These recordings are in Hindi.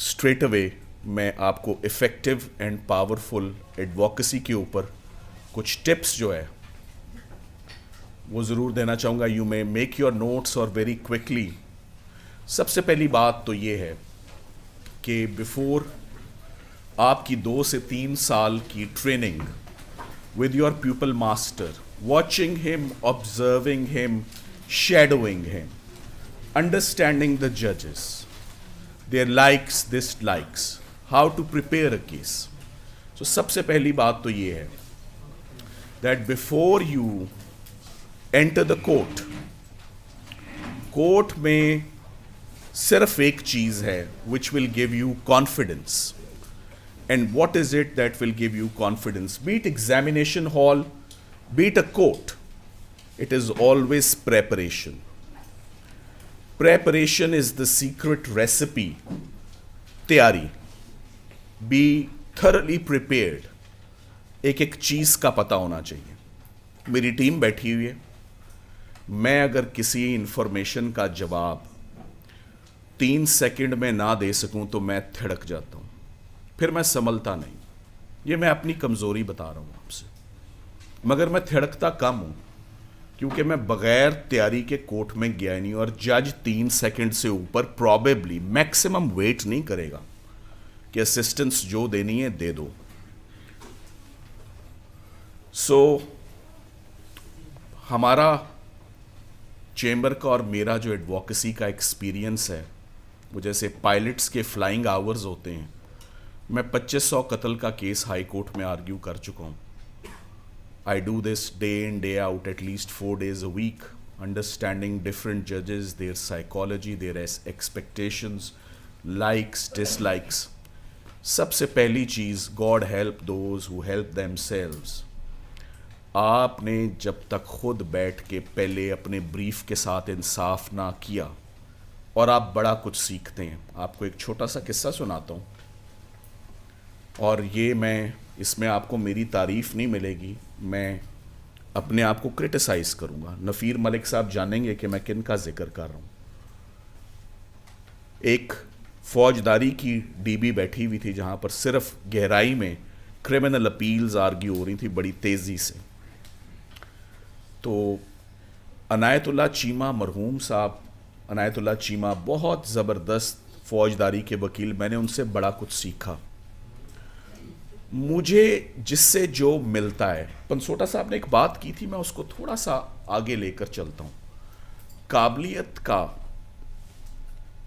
स्ट्रेट अवे मैं आपको इफ़ेक्टिव एंड पावरफुल एडवोकेसी के ऊपर कुछ टिप्स जो है वो ज़रूर देना चाहूँगा। You may make your notes और वेरी क्विकली। सबसे पहली बात तो ये है कि बिफोर आपकी 2 से 3 साल की training with your pupil master, watching him, observing him, shadowing him, understanding the judges, their likes, dislikes, how to prepare a case. So सबसे पहली बात तो ये है that before you enter the court, court में सिर्फ एक चीज़ है which will give you confidence. And what is it that will give you confidence? Be it examination hall, be it a court, it is always preparation. Preparation is the secret recipe. तैयारी. Be thoroughly prepared. एक एक चीज़ का पता होना चाहिए. मेरी टीम बैठी हुई है. मैं अगर किसी इंफॉर्मेशन का जवाब 3 सेकंड में ना दे सकूं तो मैं थिड़क जाता हूं, फिर मैं संभलता नहीं। ये मैं अपनी कमज़ोरी बता रहा हूँ आपसे, मगर मैं थिड़कता कम हूँ क्योंकि मैं बग़ैर तैयारी के कोर्ट में गया नहीं, और जज 3 सेकंड से ऊपर प्रॉबेबली मैक्सिमम वेट नहीं करेगा कि असिस्टेंस जो देनी है दे दो। सो हमारा चेंबर का और मेरा जो एडवोकेसी का एक्सपीरियंस है वो जैसे पायलट्स के फ्लाइंग आवर्स होते हैं। मैं 2500 कत्ल का केस हाई कोर्ट में आर्ग्यू कर चुका हूँ। I do this day in day out at least 4 days a week, understanding different जजेस, their psychology, their expectations, likes, dislikes. सबसे पहली चीज़, God help those who help themselves. आपने जब तक खुद बैठ के पहले अपने ब्रीफ के साथ इंसाफ ना किया, और आप बड़ा कुछ सीखते हैं। आपको एक छोटा सा किस्सा सुनाता हूँ, और ये मैं इसमें आपको मेरी तारीफ़ नहीं मिलेगी, मैं अपने आप को क्रिटिसाइज़ करूँगा। नफ़ीर मलिक साहब जानेंगे कि मैं किन का जिक्र कर रहा हूँ। एक फौजदारी की डीबी बैठी हुई थी जहाँ पर सिर्फ गहराई में क्रिमिनल अपील्स आर्ग्यू हो रही थी बड़ी तेज़ी से। तो अनायतुल्लाह चीमा मरहूम साहब, अनायतुल्लाह चीमा बहुत ज़बरदस्त फौजदारी के वकील, मैंने उनसे बड़ा कुछ सीखा। मुझे जिससे जो मिलता है, पंसोटा साहब ने एक बात की थी, मैं उसको थोड़ा सा आगे लेकर चलता हूँ। काबिलियत का,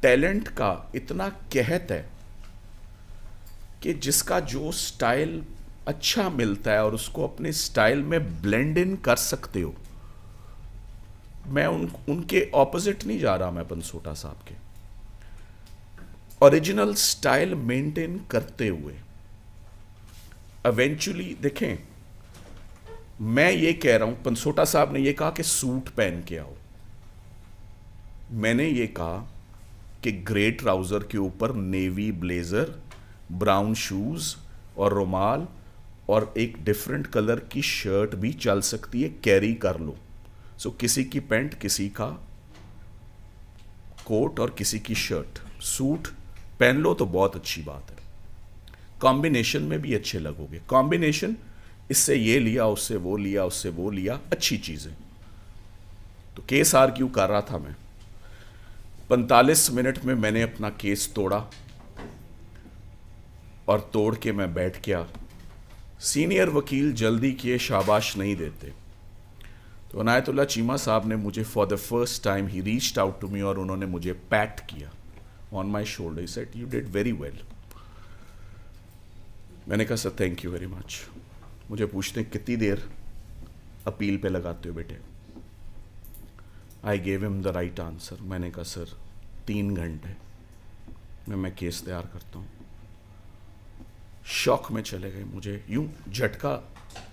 टैलेंट का इतना कहत है कि जिसका जो स्टाइल अच्छा मिलता है और उसको अपने स्टाइल में ब्लेंड इन कर सकते हो। मैं उनके ऑपोजिट नहीं जा रहा, मैं पंसोटा साहब के ओरिजिनल स्टाइल मेंटेन करते हुए इवेंचुअली देखें। मैं ये कह रहा हूं, पंसोटा साहब ने ये कहा कि सूट पहन के आओ, मैंने ये कहा कि ग्रे ट्राउजर के ऊपर नेवी ब्लेजर, ब्राउन शूज और रुमाल और एक डिफरेंट कलर की शर्ट भी चल सकती है, कैरी कर लो। सो किसी की पैंट, किसी का कोट और किसी की शर्ट, सूट पहन लो तो बहुत अच्छी बात है। कॉम्बिनेशन में भी अच्छे लगोगे। कॉम्बिनेशन इससे ये लिया, उससे वो लिया, उससे वो लिया, अच्छी चीज़ें। तो केस आर्ग्यू कर रहा था मैं, 45 मिनट में मैंने अपना केस तोड़ा, और तोड़ के मैं बैठ गया। सीनियर वकील जल्दी किए शाबाश नहीं देते। तो अनायतुल्लाह चीमा साहब ने मुझे फॉर द फर्स्ट टाइम ही रीच्ड आउट टू मी, और उन्होंने मुझे पैट किया on my shoulder. He said you did very well. मैंने कहा sir thank you very much. मुझे पूछते हैं कितनी देर अपील पे लगाते हो बेटे। I gave him the right answer. मैंने कहा सर 3 घंटे में मैं केस तैयार करता हूँ। शॉक में चले गए, मुझे यूं झटका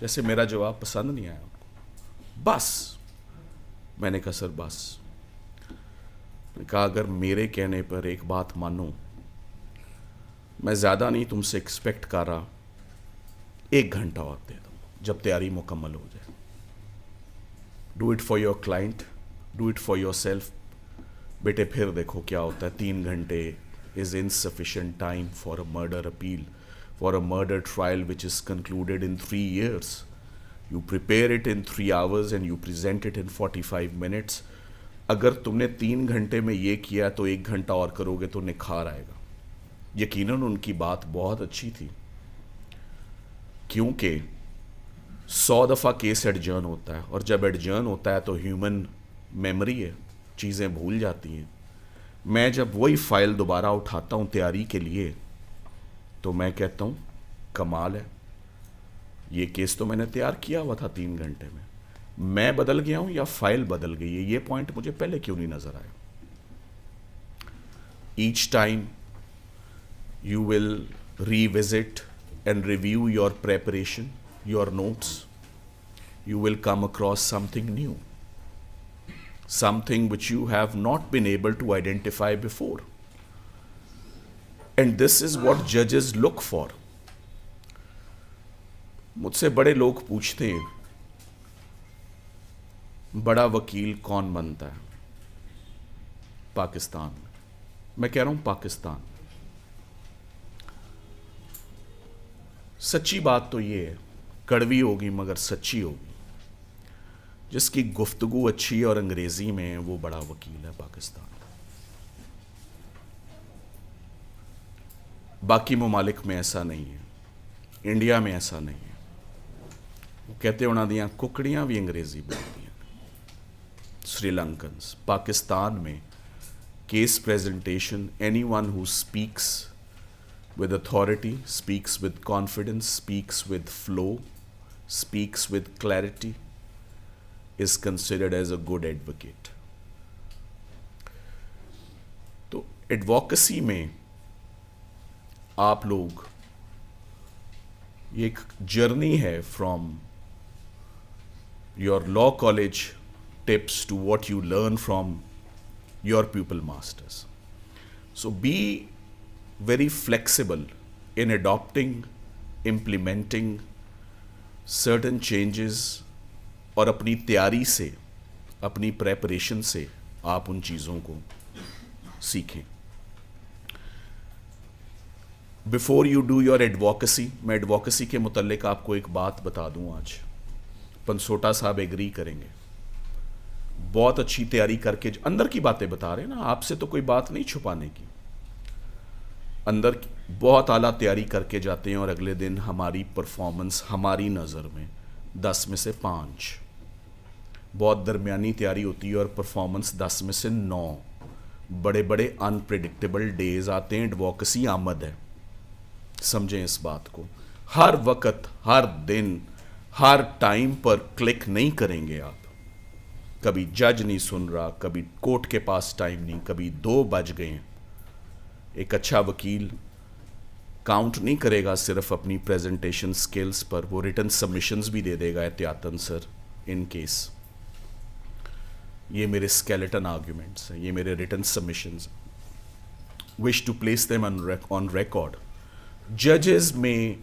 जैसे मेरा जवाब पसंद नहीं आया उनको। बस मैंने कहा सर बस। मैंने कहा अगर मेरे कहने पर एक बात मानो, मैं ज़्यादा नहीं तुमसे एक्सपेक्ट कर रहा, 1 घंटा और दे दो जब तैयारी मुकम्मल हो जाए। Do it for your client, do it for your self. बेटे फिर देखो क्या होता है, 3 घंटे is insufficient time for a murder appeal, for a murder trial which is concluded in 3 years. You prepare it in 3 hours and you present it in 45 minutes. अगर तुमने 3 घंटे में ये किया तो 1 घंटा और करोगे तो निखार आएगा. यकीनन उनकी बात बहुत अच्छी थी, क्योंकि 100 दफ़ा केस एडजर्न होता है, और जब एडजर्न होता है तो ह्यूमन मेमोरी है, चीज़ें भूल जाती हैं. मैं जब वही फाइल दोबारा उठाता हूँ तैयारी के लिए तो मैं कहता हूँ कमाल है, ये केस तो मैंने तैयार किया हुआ था 3 घंटे में. मैं बदल गया हूँ या फाइल बदल गई है, ये पॉइंट मुझे पहले क्यों नहीं नज़र आया. Each time you will revisit and review your preparation, your notes. You will come across something new, something which you have not been able to identify before. And this is what judges look for. मुझसे बड़े लोग पूछते हैं बड़ा वकील कौन बनता है पाकिस्तान में. मैं कह रहा हूं पाकिस्तान. सच्ची बात तो ये है, कड़वी होगी मगर सच्ची होगी, जिसकी गुफ्तगू अच्छी है और अंग्रेजी में है वो बड़ा वकील है पाकिस्तान. बाकी ममालिक में ऐसा नहीं है, इंडिया में ऐसा नहीं है. वो कहते उन्हों दियां कुकड़ियां भी अंग्रेजी बोलती हैं, श्रीलंकन्स. पाकिस्तान में case presentation, anyone who speaks with authority, speaks with confidence, speaks with flow, speaks with clarity, is considered as a good advocate. तो एडवोकेसी में आप लोग, ये एक जर्नी है from your law college tips to what you learn from your pupil masters. So be very flexible in adopting, implementing certain changes, और अपनी तैयारी से, अपनी प्रेपरेशन से आप उन चीज़ों को सीखें. Before you do your advocacy, मैं एडवोकेसी के मुतल्लिक आपको एक बात बता दूं. आज पंसोटा साहब एग्री करेंगे, बहुत अच्छी तैयारी करके अंदर की बातें बता रहे हैं ना, आपसे तो कोई बात नहीं छुपाने की. अंदर बहुत आला तैयारी करके जाते हैं और अगले दिन हमारी परफॉर्मेंस हमारी नज़र में 10 में से 5, बहुत दरमियानी तैयारी होती है और परफॉर्मेंस 10 में से 9. बड़े बड़े अनप्रिडिक्टेबल डेज आते हैं. एडवोकेसी आमद है, समझें इस बात को. हर वक्त, हर दिन, हर टाइम पर क्लिक नहीं करेंगे आप. कभी जज नहीं सुन रहा, कभी कोर्ट के पास टाइम नहीं, कभी 2 बज गए. एक अच्छा वकील काउंट नहीं करेगा सिर्फ अपनी प्रेजेंटेशन स्किल्स पर, वो रिटन सबमिशंस भी दे देगा एहतियातन, सर इन केस. ये मेरे स्केलेटन आर्ग्यूमेंट्स हैं, ये मेरे written submissions. Wish to place them on record. जजेस में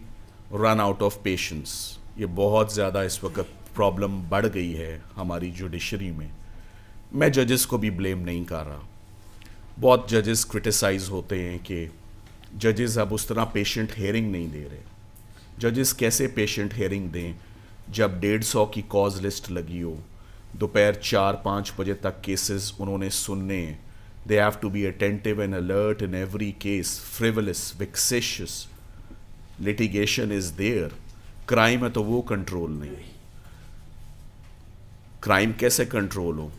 रन आउट ऑफ पेशेंस. ये बहुत ज़्यादा इस वक्त प्रॉब्लम बढ़ गई है हमारी जुडिशरी में. मैं जजेस को भी ब्लेम नहीं कर रहा. बहुत जजेस क्रिटिसाइज होते हैं कि जजेस अब उस तरह पेशेंट हेयरिंग नहीं दे रहे. जजेस कैसे पेशेंट हेयरिंग दें जब 150 की कॉज लिस्ट लगी हो, दोपहर 4-5 बजे तक केसेस उन्होंने सुनने हैं. They have to be attentive and alert in every case. Frivolous, vexatious litigation is there. Crime है तो वो कंट्रोल नहीं. क्राइम कैसे कंट्रोल हो,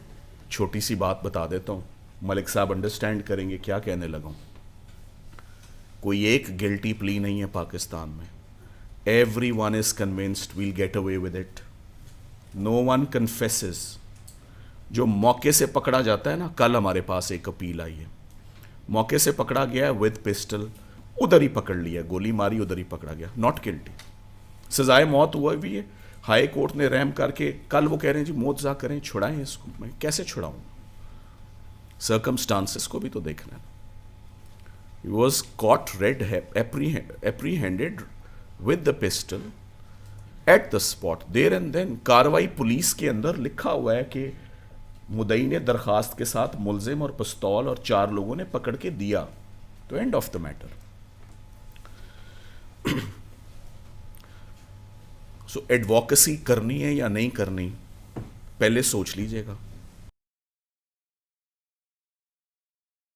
छोटी सी बात बता देता हूँ, मलिक साहब अंडरस्टैंड करेंगे क्या कहने लगा हूँ. कोई एक गिल्टी प्ली नहीं है पाकिस्तान में. Everyone is convinced we'll get away with it. No one confesses. जो मौके से पकड़ा जाता है ना, कल हमारे पास एक अपील आई है, मौके से पकड़ा गया है विद पिस्टल, उधर ही पकड़ लिया, गोली मारी उधर ही पकड़ा गया, नॉट गिल्टी. सजाए मौत हुआ भी है, हाई कोर्ट ने रहम करके, कल वो कह रहे हैं जी मुआवजा करें, छुड़ाएं इसको. मैं कैसे छुड़ाऊँ, सर्कमस्टांसेस को भी तो देखना है. He was caught apprehended with the pistol at the spot there and then. कार्रवाई पुलिस के अंदर लिखा हुआ है कि मुदई ने दरखास्त के साथ मुलजिम और पिस्तौल और 4 लोगों ने पकड़ के दिया. तो end of the matter. So advocacy करनी है या नहीं करनी, पहले सोच लीजिएगा।